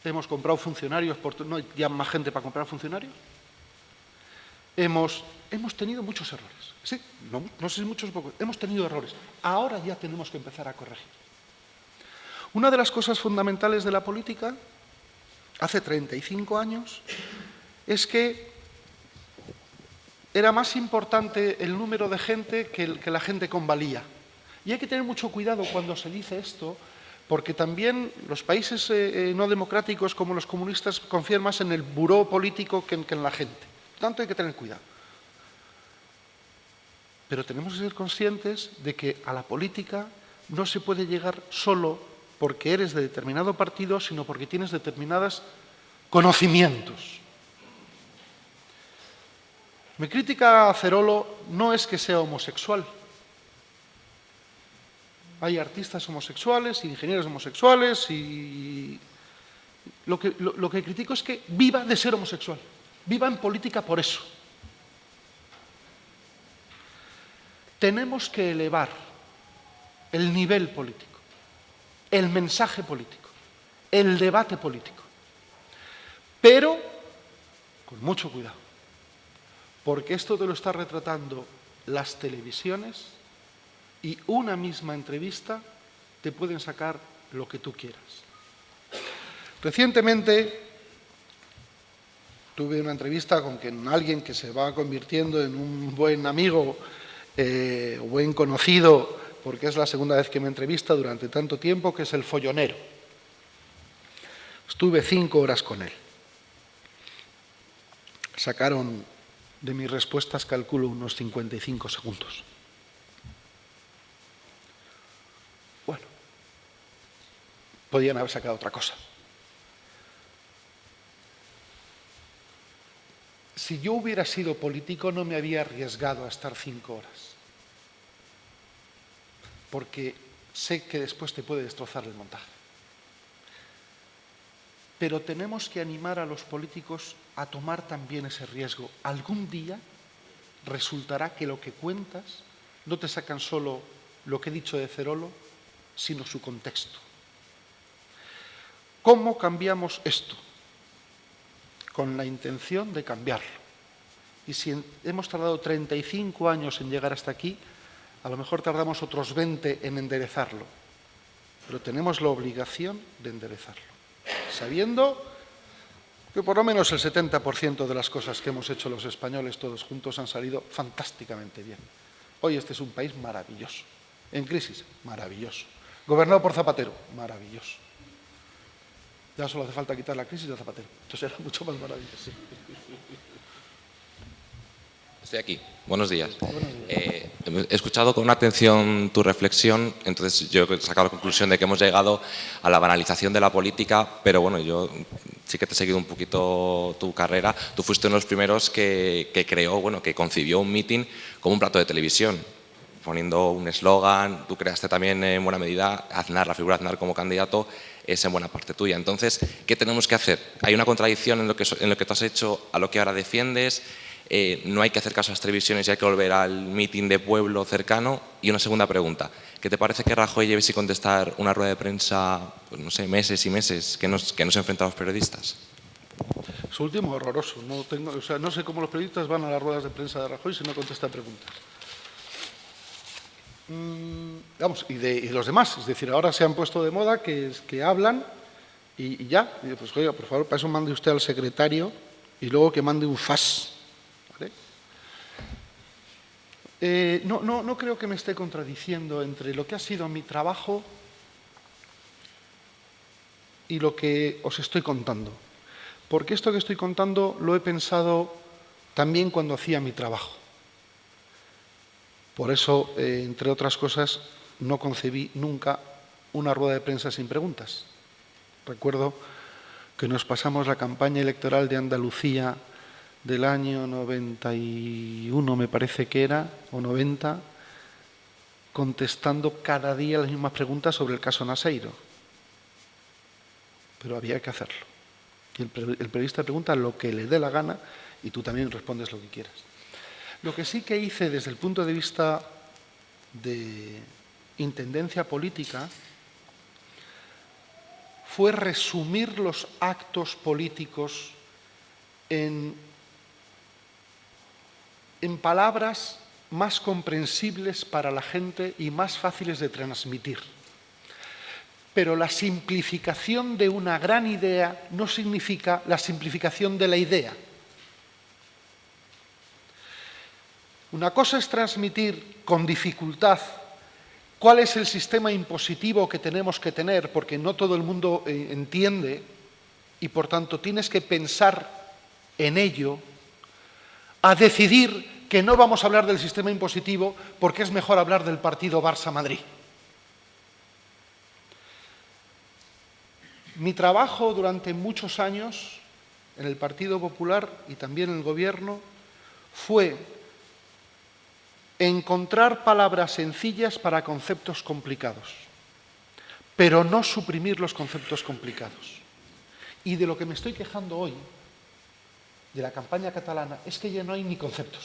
Hemos comprado funcionarios, no hay ya más gente para comprar funcionarios. Hemos tenido muchos errores. Sí, no sé si muchos o pocos. Hemos tenido errores. Ahora ya tenemos que empezar a corregir. Una de las cosas fundamentales de la política, hace 35 años, es que era más importante el número de gente que la gente con valía. Y hay que tener mucho cuidado cuando se dice esto, porque también los países no democráticos como los comunistas confían más en el buró político que en la gente. Por tanto, hay que tener cuidado. Pero tenemos que ser conscientes de que a la política no se puede llegar solo porque eres de determinado partido, sino porque tienes determinados conocimientos. Mi crítica a Cerolo no es que sea homosexual. Hay artistas homosexuales, ingenieros homosexuales y... Lo que critico es que viva de ser homosexual. Viva en política por eso. Tenemos que elevar el nivel político, el mensaje político, el debate político. Pero con mucho cuidado, porque esto te lo está retratando las televisiones y una misma entrevista te pueden sacar lo que tú quieras. Recientemente tuve una entrevista con alguien que se va convirtiendo en un buen amigo o buen conocido, porque es la segunda vez que me entrevista durante tanto tiempo, que es el follonero. Estuve 5 horas con él. Sacaron de mis respuestas, calculo, unos 55 segundos. Bueno, podían haber sacado otra cosa. Si yo hubiera sido político, no me había arriesgado a estar 5 horas. Porque sé que después te puede destrozar el montaje. Pero tenemos que animar a los políticos a tomar también ese riesgo. Algún día resultará que lo que cuentas no te sacan solo lo que he dicho de Cerolo, sino su contexto. ¿Cómo cambiamos esto? Con la intención de cambiarlo. Y si hemos tardado 35 años en llegar hasta aquí, a lo mejor tardamos otros 20 en enderezarlo. Pero tenemos la obligación de enderezarlo, sabiendo que por lo menos el 70% de las cosas que hemos hecho los españoles todos juntos han salido fantásticamente bien. Hoy este es un país maravilloso. En crisis, maravilloso. Gobernado por Zapatero, maravilloso. Ya solo hace falta quitar la crisis de Zapatero. Entonces era mucho más maravilloso. Estoy aquí. Buenos días. He escuchado con atención tu reflexión, entonces yo he sacado la conclusión de que hemos llegado a la banalización de la política, pero bueno, yo sí que te he seguido un poquito tu carrera. Tú fuiste uno de los primeros que creó, bueno, que concibió un meeting como un plato de televisión, poniendo un eslogan. Tú creaste también en buena medida Aznar, la figura de Aznar como candidato es en buena parte tuya. Entonces, ¿qué tenemos que hacer? ¿Hay una contradicción en lo que tú has hecho a lo que ahora defiendes? ¿No hay que hacer caso a las televisiones y hay que volver al meeting de pueblo cercano? Y una segunda pregunta, ¿qué te parece que Rajoy lleve sin contestar una rueda de prensa, pues no sé, meses y meses, que no se enfrenta a los periodistas? Su último horroroso. No sé cómo los periodistas van a las ruedas de prensa de Rajoy si no contesta preguntas. Vamos, y los demás, es decir, ahora se han puesto de moda que hablan y ya. Y pues oiga, por favor, para eso mande usted al secretario y luego que mande un fax. ¿Vale? No creo que me esté contradiciendo entre lo que ha sido mi trabajo y lo que os estoy contando. Porque esto que estoy contando lo he pensado también cuando hacía mi trabajo. Por eso, entre otras cosas, no concebí nunca una rueda de prensa sin preguntas. Recuerdo que nos pasamos la campaña electoral de Andalucía del año 91, me parece que era, o 90, contestando cada día las mismas preguntas sobre el caso Naseiro. Pero había que hacerlo. Y el periodista pregunta lo que le dé la gana y tú también respondes lo que quieras. Lo que sí que hice desde el punto de vista de intendencia política fue resumir los actos políticos en palabras más comprensibles para la gente y más fáciles de transmitir. Pero la simplificación de una gran idea no significa la simplificación de la idea. Una cosa es transmitir con dificultad cuál es el sistema impositivo que tenemos que tener, porque no todo el mundo entiende y por tanto tienes que pensar en ello, a decidir que no vamos a hablar del sistema impositivo porque es mejor hablar del partido Barça-Madrid. Mi trabajo durante muchos años en el Partido Popular y también en el Gobierno fue encontrar palabras sencillas para conceptos complicados, pero no suprimir los conceptos complicados. Y de lo que me estoy quejando hoy, de la campaña catalana, es que ya no hay ni conceptos.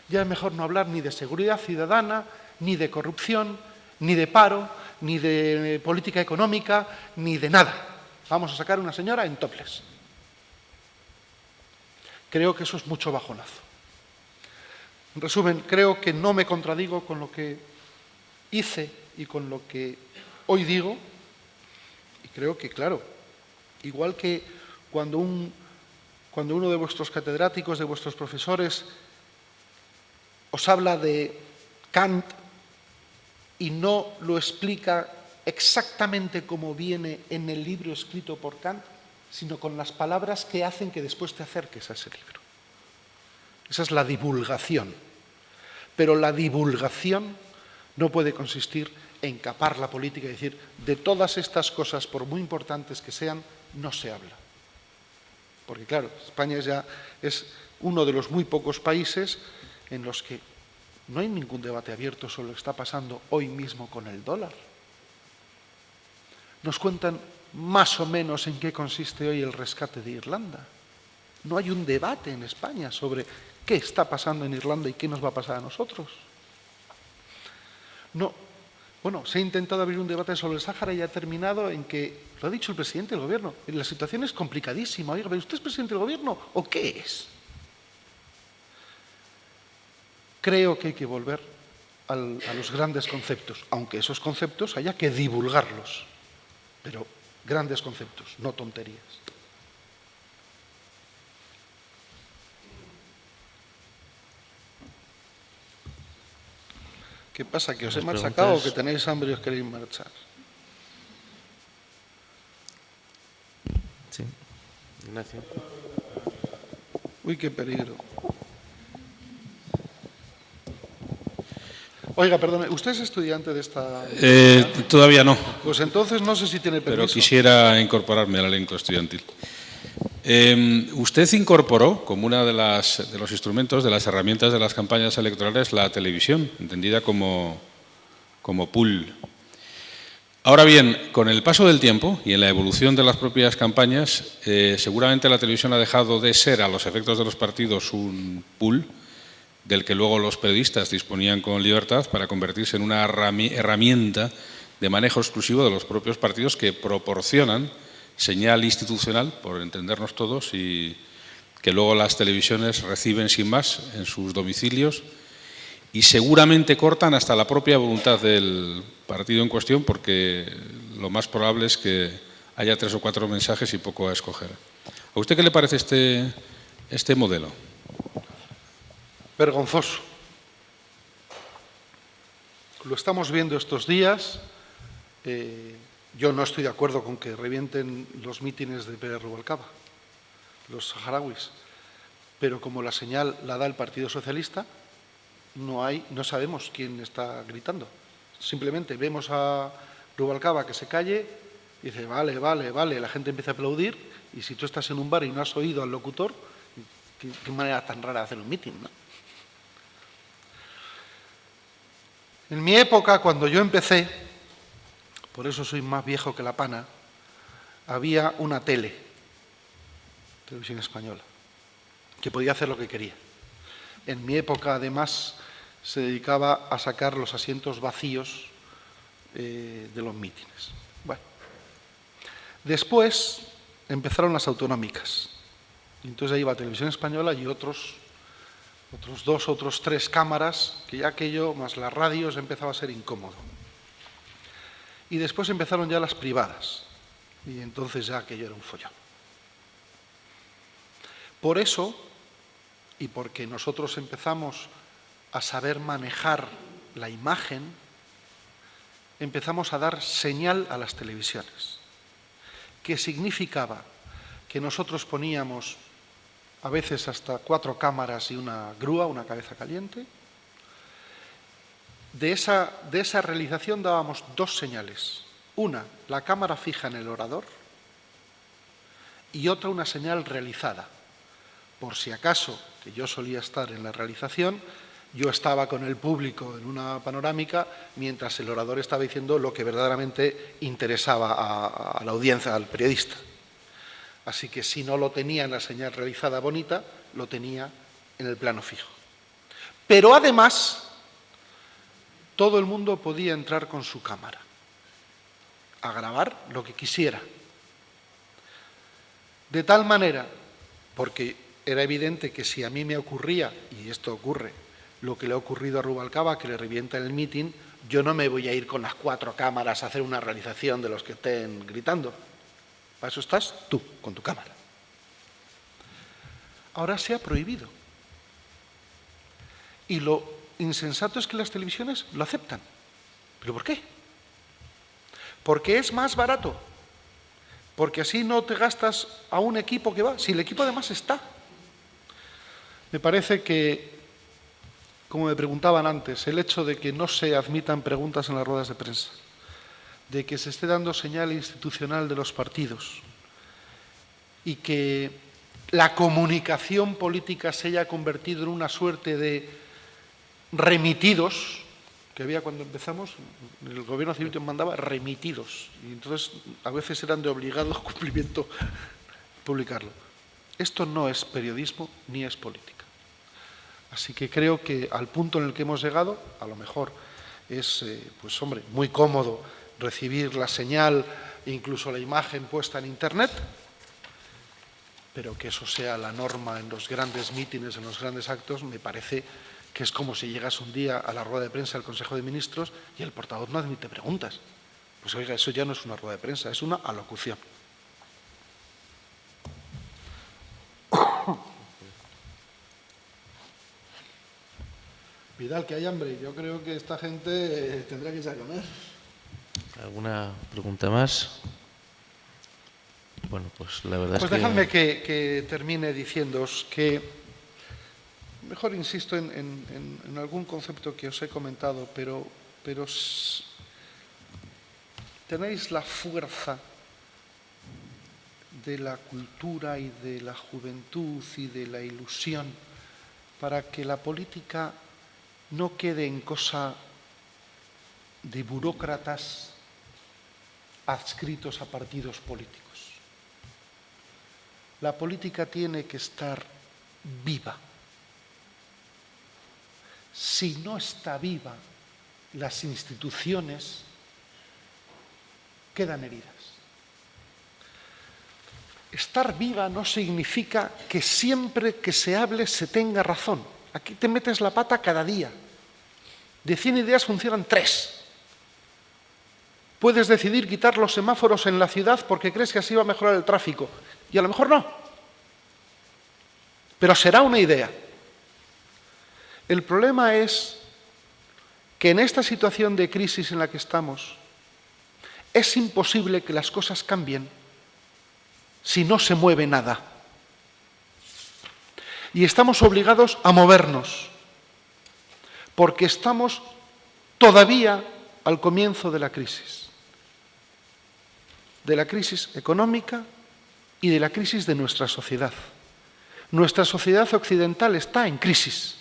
Ya es mejor no hablar ni de seguridad ciudadana, ni de corrupción, ni de paro, ni de política económica, ni de nada. Vamos a sacar una señora en topless. Creo que eso es mucho bajonazo. En resumen, creo que no me contradigo con lo que hice y con lo que hoy digo. Y creo que, claro, igual que cuando uno de vuestros catedráticos, de vuestros profesores, os habla de Kant y no lo explica exactamente como viene en el libro escrito por Kant, sino con las palabras que hacen que después te acerques a ese libro. Esa es la divulgación. Pero la divulgación no puede consistir en capar la política y decir, de todas estas cosas, por muy importantes que sean, no se habla. Porque claro, España ya es uno de los muy pocos países en los que no hay ningún debate abierto sobre lo que está pasando hoy mismo con el dólar. Nos cuentan más o menos en qué consiste hoy el rescate de Irlanda. No hay un debate en España sobre qué está pasando en Irlanda y qué nos va a pasar a nosotros. No. Bueno, se ha intentado abrir un debate sobre el Sáhara y ha terminado en que, lo ha dicho el presidente del Gobierno, la situación es complicadísima. Oiga, ¿usted es presidente del Gobierno o qué es? Creo que hay que volver a los grandes conceptos, aunque esos conceptos haya que divulgarlos, pero grandes conceptos, no tonterías. ¿Qué pasa? ¿Que os he machacado o que tenéis hambre y os queréis marchar? Sí. Ignacio. Uy, qué peligro. Oiga, perdone, ¿usted es estudiante de esta...? Todavía no. Pues entonces no sé si tiene permiso. Pero quisiera incorporarme al elenco estudiantil. Usted incorporó como uno de los instrumentos, de las herramientas de las campañas electorales, la televisión, entendida como pool. Ahora bien, con el paso del tiempo y en la evolución de las propias campañas, seguramente la televisión ha dejado de ser, a los efectos de los partidos, un pool del que luego los periodistas disponían con libertad para convertirse en una herramienta de manejo exclusivo de los propios partidos que proporcionan señal institucional, por entendernos todos, y que luego las televisiones reciben sin más en sus domicilios y seguramente cortan hasta la propia voluntad del partido en cuestión, porque lo más probable es que haya 3 o 4 mensajes y poco a escoger. ¿A usted qué le parece este modelo? Vergonzoso. Lo estamos viendo estos días. Yo no estoy de acuerdo con que revienten los mítines de Pérez Rubalcaba, los saharauis, pero como la señal la da el Partido Socialista, no sabemos quién está gritando. Simplemente vemos a Rubalcaba que se calle y dice, vale, vale, vale, la gente empieza a aplaudir, y si tú estás en un bar y no has oído al locutor, qué manera tan rara de hacer un mítin, ¿no? En mi época, cuando yo empecé, por eso soy más viejo que la pana, había una televisión española, que podía hacer lo que quería. En mi época, además, se dedicaba a sacar los asientos vacíos de los mítines. Bueno. Después empezaron las autonómicas. Y entonces ahí iba Televisión Española y otros 3 cámaras, que ya aquello, más las radios, empezaba a ser incómodo. Y después empezaron ya las privadas. Y entonces ya aquello era un follón. Por eso, y porque nosotros empezamos a saber manejar la imagen, empezamos a dar señal a las televisiones, que significaba que nosotros poníamos a veces hasta 4 cámaras y una grúa, una cabeza caliente. De esa realización dábamos 2 señales. Una, la cámara fija en el orador, y otra, una señal realizada. Por si acaso, que yo solía estar en la realización, yo estaba con el público en una panorámica mientras el orador estaba diciendo lo que verdaderamente interesaba a la audiencia, al periodista. Así que si no lo tenía en la señal realizada bonita, lo tenía en el plano fijo. Pero además, todo el mundo podía entrar con su cámara a grabar lo que quisiera. De tal manera, porque era evidente que si a mí me ocurría, y esto ocurre, lo que le ha ocurrido a Rubalcaba, que le revienta el mitin, yo no me voy a ir con las 4 cámaras a hacer una realización de los que estén gritando. Para eso estás tú, con tu cámara. Ahora se ha prohibido. Y lo insensato es que las televisiones lo aceptan. ¿Pero por qué? Porque es más barato. Porque así no te gastas a un equipo que va. Si el equipo además está. Me parece que, como me preguntaban antes, el hecho de que no se admitan preguntas en las ruedas de prensa, de que se esté dando señal institucional de los partidos y que la comunicación política se haya convertido en una suerte de remitidos, que había cuando empezamos, el gobierno civil mandaba remitidos, y entonces a veces eran de obligado cumplimiento publicarlo. Esto no es periodismo ni es política. Así que creo que al punto en el que hemos llegado, a lo mejor es, pues hombre, muy cómodo recibir la señal, incluso la imagen puesta en Internet, pero que eso sea la norma en los grandes mítines, en los grandes actos, me parece que es como si llegas un día a la rueda de prensa del Consejo de Ministros y el portavoz no admite preguntas. Pues oiga, eso ya no es una rueda de prensa, es una alocución. Vidal, que hay hambre. Yo creo que esta gente tendrá que irse a comer. ¿Alguna pregunta más? Bueno, pues la verdad pues es que... dejadme que termine diciéndoos que mejor insisto en algún concepto que os he comentado, pero tenéis la fuerza de la cultura y de la juventud y de la ilusión para que la política no quede en cosa de burócratas adscritos a partidos políticos. La política tiene que estar viva. Si no está viva, las instituciones quedan heridas. Estar viva no significa que siempre que se hable se tenga razón. Aquí te metes la pata cada día. De 100 ideas funcionan 3. Puedes decidir quitar los semáforos en la ciudad porque crees que así va a mejorar el tráfico. Y a lo mejor no. Pero será una idea. El problema es que en esta situación de crisis en la que estamos, es imposible que las cosas cambien si no se mueve nada. Y estamos obligados a movernos, porque estamos todavía al comienzo de la crisis económica y de la crisis de nuestra sociedad. Nuestra sociedad occidental está en crisis.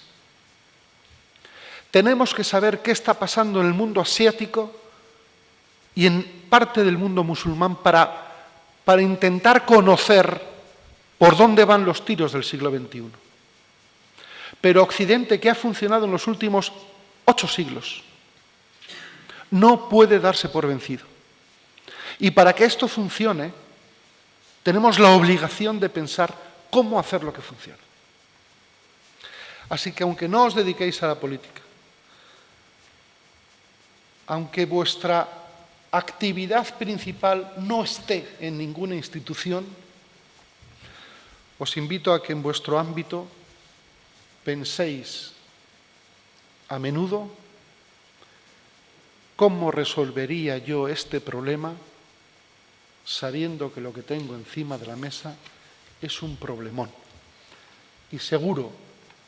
Tenemos que saber qué está pasando en el mundo asiático y en parte del mundo musulmán para intentar conocer por dónde van los tiros del siglo XXI. Pero Occidente, que ha funcionado en los últimos 8 siglos, no puede darse por vencido. Y para que esto funcione, tenemos la obligación de pensar cómo hacer lo que funcione. Así que aunque no os dediquéis a la política, aunque vuestra actividad principal no esté en ninguna institución, os invito a que en vuestro ámbito penséis a menudo cómo resolvería yo este problema sabiendo que lo que tengo encima de la mesa es un problemón. Y seguro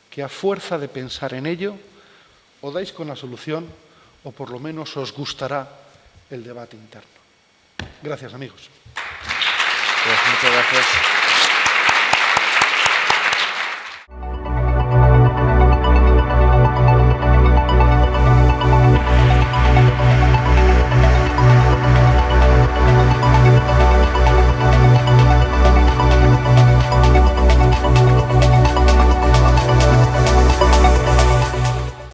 que a fuerza de pensar en ello, o dais con la solución o por lo menos os gustará el debate interno. Gracias, amigos. Pues muchas gracias.